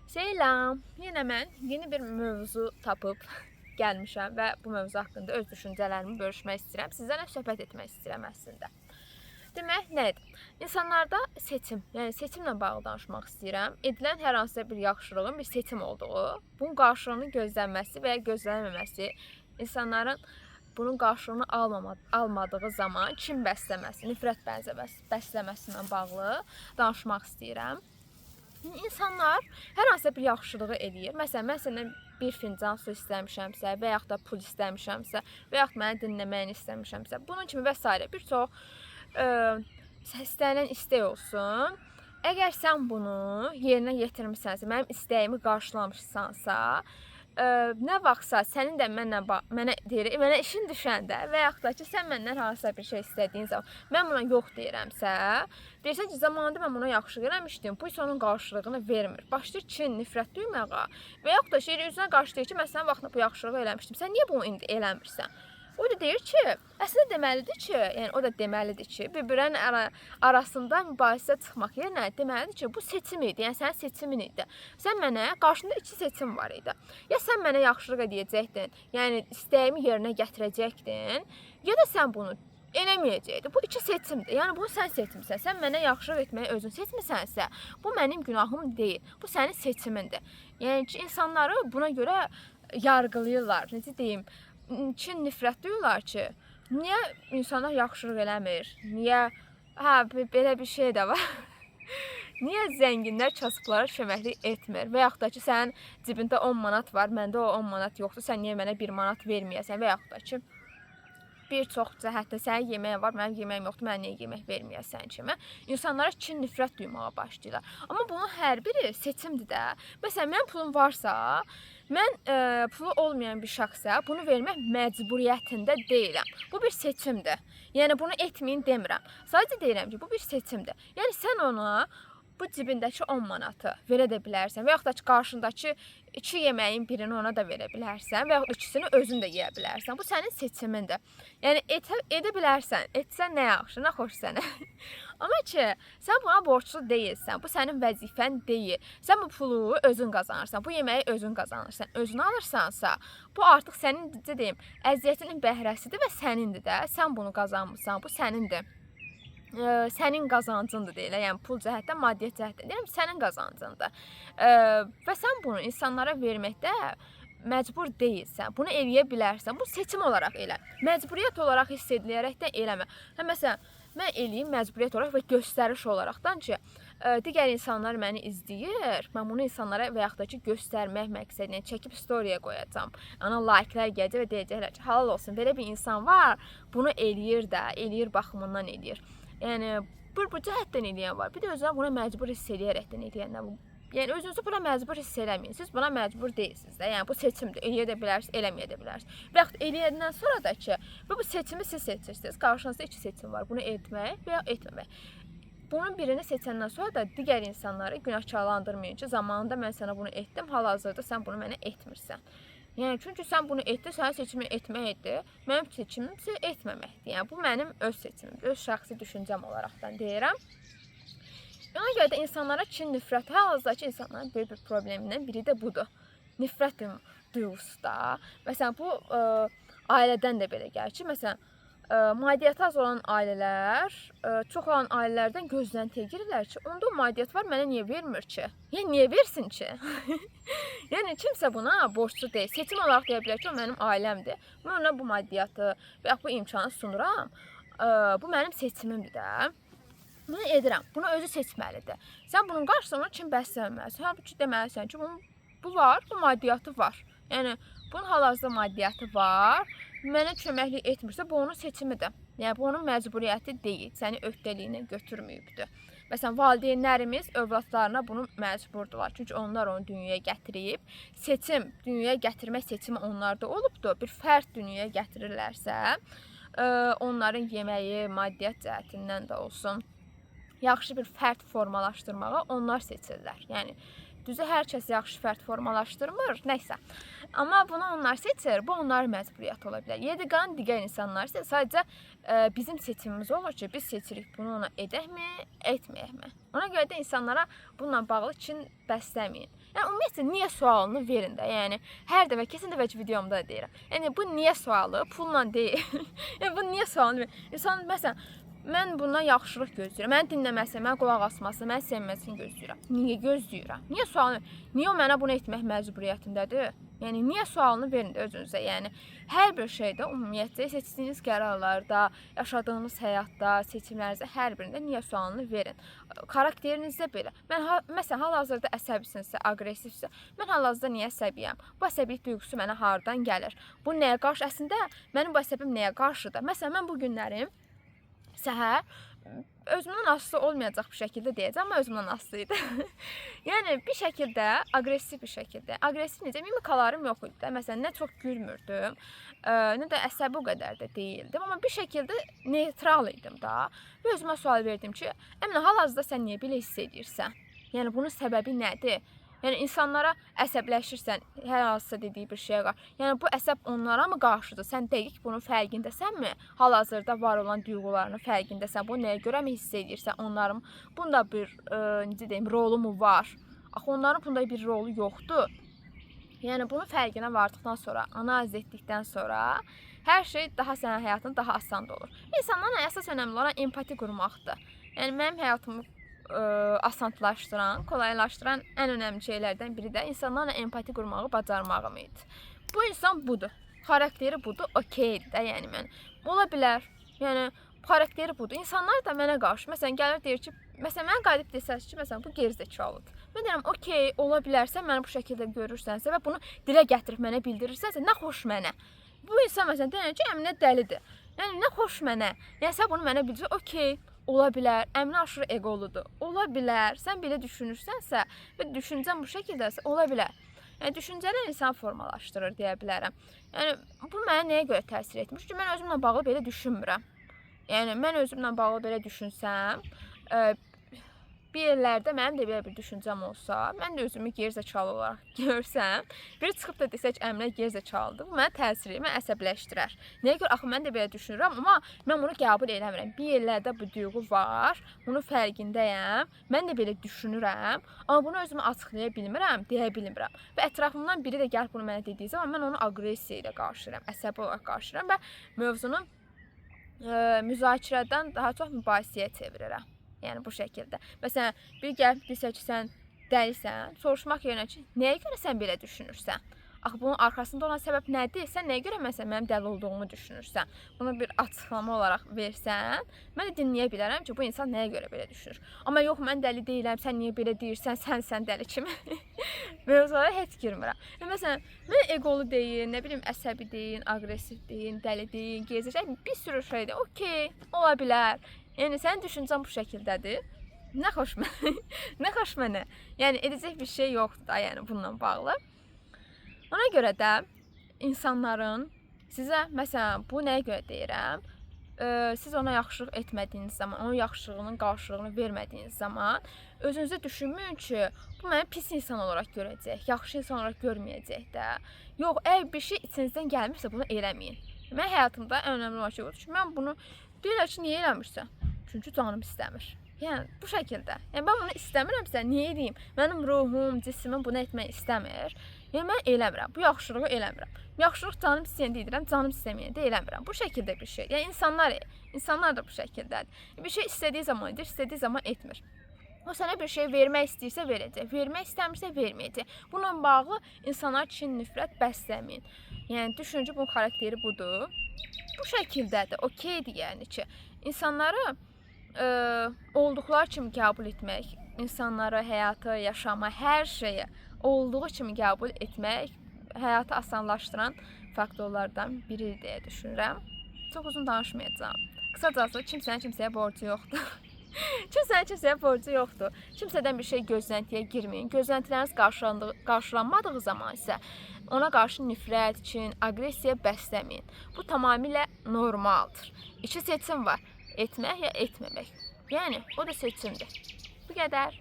Selam. Yenə mən yeni bir mövzu tapıb gəlmişəm və bu mövzu haqqında öz düşüncələrimi bölüşmək istəyirəm. Sizlərlə söhbət etmək istəyirəm əslində. Demək nədir? İnsanlarda seçim, yəni seçimlə bağlı danışmaq istəyirəm. Edilən hər hansısa bir yaxşılığın bir seçim olduğu, bunun qarşılığını gözlənməsi və ya gözlənməməsi, insanların bunun qarşılığını almadığı zaman kin bəsləməsi, nifrət bəsləməsi ilə bağlı danışmaq istəyirəm. İnsanlar hər hansısa bir yaxşılığı eləyir. Məsələn, mən səndən bir fincan su istəmişəmsə və yaxud da pul istəmişəmsə və yaxud məni dinləməyini istəmişəmsə, bunun kimi və s. bir çox istənilən istək olsun. Əgər sən bunu yerinə yetirmisənsə, mənim istəyimi qarşılamışsansa, nə vaxtsa sənin də mənə işin düşəndə və yaxud da ki, sən məndən hansısa bir şey istədiyin zaman, mən buna yox deyirəmsə, deyirsən ki, zamanında mən buna yaxşılıq eləmişdim, bu isə onun qarşılığını vermir. Başlayır kin, nifrət duymağa və yaxud da şey üzünə qarşı deyir ki, mən sənin vaxtında bu yaxşılığı eləmişdim, sən niyə bunu indi eləmirsən? O da deyir ki, əslində deməlidir ki, yəni o da deməlidir ki, bir-birinin arasında mübahisə çıxmaq yerinə deməlidir ki, bu seçim idi, yəni sənin seçimin idi. Sən mənə, qarşında iki seçim var idi. Ya sən mənə yaxşılıq edəcəkdin, yəni istəyimi yerinə gətirəcəkdin, ya da sən bunu eləməyəcəkdin. Bu iki seçimdir. Yəni bunu sən seçmisən. Sən mənə yaxşılıq etməyi özün seçmisənsə, bu mənim günahım deyil. Bu sənin seçimindir. Yəni ki, insanları buna görə yargılayırlar. Necə deyim? Kin nifrət duyurlar ki, niyə insanlar yaxşılıq eləmir? Niyə belə bir şey də var? Niyə zənginlər kasıblara köməklik etmir? Və yaxud da ki, sənin cibində 10 manat var, məndə o 10 manat yoxdur, sən niyə mənə 1 manat verməyəsən? Və yaxud da ki, bir çox cəhətdə sənin yeməyin var, mənim yeməyim yoxdur, mənə niyə yemək verməyəsən kimi. İnsanlara kin nifrət duymağa başlayırlar. Amma bunun hər biri seçimdir də. Məsələn, mənim pulum varsa, mən pulu olmayan bir şəxsə bunu vermək məcburiyyətində deyiləm. Bu bir seçimdir. Yəni bunu etməyin demirəm. Sadəcə deyirəm ki, bu bir seçimdir. Yəni sən ona bu cibindəki 10 manatı verə də bilərsən və yaxud da ki, qarşındakı 2 yeməyin birini ona da verə bilərsən və yaxud ikisini özün də yeyə bilərsən. Bu sənin seçimindir. Yəni edə bilərsən, etsən nə yaxşı, nə xoş sənə. Amma ki, sən buna borclu deyilsən, bu sənin vəzifən deyil. Sən bu pulu özün qazanırsan, bu yeməyi özün qazanırsan, özün alırsansa, bu artıq sənin, necə deyim, əziyyətinin bəhrəsidir və sənindir də. Sən bunu qazanmısan, bu sənindir. Sənin qazancındır deyilə, yəni pul cəhətdən, maddiyyat cəhətdən deyirəm, sənin qazancındır. Və sən bunu insanlara verməkdə məcbur deyilsən, bunu eləyə bilərsən, bu seçim olaraq elə. Məcburiyyət olaraq hiss edilərək də eləmə. Məsələn, mən eləyim məcburiyyət olaraq və göstəriş olaraqdan ki, digər insanlar məni izləyir, mən bunu insanlara və yaxud da ki, göstərmək məqsədini çəkib storyaya qoyacam. Ona like'lər gələcək və deyəcəklər ki, halal olsun, belə bir insan var, bunu eləyir də, eləyir baxımından eləyir. Yəni, bu cəhətdən eləyən var. Bir də özünə buna məcbur hiss eləyərəkdən eləyənlər. Yəni, özünüzü buna məcbur hiss eləməyin. Siz buna məcbur deyilsiniz də. Yəni, bu seçimdir. Eləyə də bilərsiniz, eləməyə də bilərsiniz. Və yaxud eləyəndən sonra da ki, bu seçimi siz seçirsiniz. Qarşınızda iki seçim var. Bunu etmək və ya etməmək. Bunun birini seçəndən sonra da digər insanları günahkarlandırmayın ki, zamanında mən sənə bunu etdim, hal-hazırda sən bunu mənə etmirsən. Yəni, çünki sən bunu etdin, sənin seçimin etməkdir, mənim seçimim isə etməməkdir. Yəni, bu mənim öz seçimimdir, öz şəxsi düşüncəm olaraqdan deyirəm. Ona görə də insanlara kin, nifrət, hal-hazırdakı insanların böyük bir problemindən biri də budur. Nifrət duyğusu da. Məsələn, bu ailədən də belə gəlir ki, məsələn, maddiyyatı az olan ailələr, çox olan ailələrdən gözləntiyə girirlər ki, onda o maddiyyat var, mənə niyə vermir ki? Yəni, niyə versin ki? Yəni, kimsə buna borçlu deyil. Seçim olaraq deyə bilər ki, o mənim ailəmdir. Mən ona bu maddiyyatı və yaxud bu imkanı sunuram. Bu mənim seçimimdir də. Bunu edirəm. Bunu özü seçməlidir. Sən bunun qarşısına kim bəsləməlisən? Halbuki deməlisən ki, bu var, bu maddiyyatı var. Yəni, bunun hal-hazırda maddiyyatı var. Mənə köməklik etmirsə, bu onun seçimidir. Yəni, bu onun məcburiyyəti deyil. Səni öhdəliyinə götürməyibdir. Məsələn, valideynlərimiz övladlarına bunu məcburdular. Çünki onlar onu dünyaya gətirib. Seçim, dünyaya gətirmək seçimi onlarda olubdur. Bir fərd dünyaya gətirirlərsə, onların yeməyi, maddiyyat cəhətindən də olsun, yaxşı bir fərd formalaşdırmağa onlar seçirlər. Yəni, Düzü hər kəs yaxşı fərd formalaşdırmır, nəysə. Amma bunu onlar seçir, bu onların məcburiyyəti ola bilər. Yediqan digər insanlar isə sadəcə bizim seçimimiz olur ki, biz seçirik bunu ona edəkmi, etməyəkmi. Ona görə də insanlara bununla bağlı kin bəsləməyin. Yəni ümumiyyətlə niyə sualını verin də. Yəni hər dəfə kesin dəfə videomda da deyirəm. Yəni bu niyə sualı pulla deyil. Yəni bu niyə sualını verin. İnsan məsələn mən bundan yaxşılıq gözləyirəm. Məni dinləməsi, mənə qulaq asması, məni sevməsini gözləyirəm. Niyə gözləyirəm? Niyə sualını? Niyə o mənə bunu etmək məcburiyyətindədir? Yəni niyə sualını verin də özünüzə. Yəni hər bir şeydə ümumiyyətlə seçdiyiniz qərarlarda, yaşadığınız həyatda, seçimlərinizdə hər birində niyə sualını verin. Xarakterinizdə belə. Mən məsələn hal-hazırda əsəbisinizsə, aqressivsə, mən hal-hazırda niyə əsəbiyəm? Bu əsəbilik duyğusu mənə hardan gəlir? Bu nəyə qarşı? Əslində mənim bu əsəbim nəyə qarşıdır? Məsələn mən bu günləri səhər özümdən asılı olmayacaq bir şəkildə deyəcəm, amma özümdən asılı idi. Yəni bir şəkildə, aqressiv bir şəkildə. Aqressiv necə? Mimikalarım yox idi. Məsələn, nə çox gülmürdüm, nə də əsəbi o qədər də deyildim, amma bir şəkildə neytral idim da. Və özümə sual verdim ki, Əminə, hal-hazırda sən niyə belə hiss edirsən? Yəni bunun səbəbi nədir? Yəni insanlara əsəbləşirsən hər hansısa dediyi bir şeyə qarşı. Yəni bu əsəb onlara mı qarşıdır? Sən dəqiq bunun fərqindəsənmi? Hal-hazırda var olan duyğularının fərqindəsən. Bu nəyə görə mi hiss edirsən? Onların bunda bir necə deyim, rolu mu var? Axı onların bunda bir rolu yoxdur. Yəni bunun fərqinə vardıqdan sonra, analiz etdikdən sonra hər şey daha sənin həyatın daha asan olur. İnsanların əsas önəmli olan empati qurmaqdır. Yəni mənim həyatımı asanlaşdıran, kolaylaşdıran ən önəmli şeylərdən biri də insanlarla empati qurmağı bacarmağım idi. Bu insan budur. Xarakteri budur, okeydir də, yəni mən. Ola bilər. Yəni xarakteri budur. İnsanlar da mənə qarşı, məsələn, gəlir deyir ki, məsələn, mənə qalib desəz ki, məsələn, bu gerizekalıdır. Mən deyirəm, okey, ola bilərsə, məni bu şəkildə görürsənsə və bunu dilə gətirib mənə bildirirsənsə, nə xoş mənə. Bu insan məsələn deyir ki, Əminə dəlidir. Yəni nə xoş mənə. Yəni sən bunu mənə bildirsən, okey. Ola bilər, Əminə aşırı eqoludur. Ola bilər, sən belə düşünürsənsə və düşüncən bu şəkildəsə, ola bilər. Yəni düşüncələr insan formalaşdırır deyə bilərəm. Yəni bu mənə nəyə görə təsir etmiş ki, mən özümlə bağlı belə düşünmürəm. Yəni mən özümlə bağlı belə düşünsəm, bir yerlərdə mənim də belə bir düşüncəm olsa, mən də özümü gerizekalı olaraq görsəm, biri çıxıb da desə ki, Əminə gerizekalıdır, bu mənə təsir edir, mənə əsəbləşdirər. Nəyə görə? Axı mən də belə düşünürəm, amma mən bunu qəbul eləmirəm. Bir yerlərdə bu duyğu var, bunun fərqindəyəm, mən də belə düşünürəm, amma bunu özümə açıqlaya bilmirəm, deyə bilmirəm. Və ətrafımdan biri də gəlib bunu mənə dediyi zaman mən onu aqressiya ilə qarşılayıram, əsəbi olaraq qarşılayıram və mövzunu müzakirədən daha çox mübahisəyə çevirirəm. Yəni bu şəkildə. Məsələn, bir gəlib desə ki, sən dəlisən, soruşmaq yerinə ki, nəyə görə sən belə düşünürsən? Axı bunun arxasında olan səbəb nədir? Sən nəyə görə məsələn mənim dəli olduğumu düşünürsən? Bunu bir açıqlama olaraq versən, mən də dinləyə bilərəm ki, bu insan nəyə görə belə düşünür. Amma yox, mən dəli deyiləm, sən niyə belə deyirsən, sən dəli kimi. Mövzulara heç girmirəm. Məsələn, mən eqolu deyin, nə bilim, əsəbi deyin, aqressiv deyin, dəli deyin, gezəcək, bir sürü şeydir. Okey, ola bilər. Yəni sənin düşüncən bu şəkildədir. Nə xoş mənə. Nə xoş mənə. Yəni edəcək bir şey yoxdur da, yəni bununla bağlı. Ona görə də insanların sizə məsələn bu nəyə görə deyirəm? Siz ona yaxşılıq etmədiyiniz zaman, onun yaxşılığının qarşılığını vermədiyiniz zaman özünüzə düşünməyin ki, bu məni pis insan olaraq görəcək, yaxşı insan olaraq görməyəcək də. Yox, əgər bir şey içinizdən gəlmirsə bunu eləməyin. Mən həyatımda ən önəmli olan şey odur ki, mən bunu deyirlər ki, niyə eləmirsən? Çünki canım istəmir. Yəni bu şəkildə. Yəni mən bunu istəmirəmsə, niyə edeyim? Mənim ruhum, cismim bunu etmək istəmir. Yəni mən eləmirəm. Bu yaxşılığı eləmirəm. Yaxşılıq canım istəyəndə edirəm, canım istəməyəndə eləmirəm. Bu şəkildə bir şey. Yəni insanlar da bu şəkildədir. Bir şey istədiyi zaman edir, istədiyi zaman etmir. O sənə bir şey vermək istəyirsə verəcək, vermək istəmirsə verməyəcək. Bununla bağlı insanlar kin, nifrət bəsləməyin. Yəni düşün ki, bunun xarakteri budur. Bu şəkildədir, okeydir yəni ki, insanları olduqları kimi qəbul etmək, insanları, həyatı, yaşama, hər şeyi olduğu kimi qəbul etmək həyatı asanlaşdıran faktorlardan biridir deyə düşünürəm. Çox uzun danışmayacağam. Qısacası kimsənin kimsəyə borcu yoxdur. Kimsənin kimsəyə borcu yoxdur. Kimsədən bir şey gözləntiyə girməyin. Gözləntiləriniz qarşılanmadığı zaman isə ona qarşı nifrət, kin, aqressiya bəsləməyin. Bu tamamilə normaldır. İki seçim var. Etmək ya etməmək. Yəni, o da seçimdir. Bu qədər.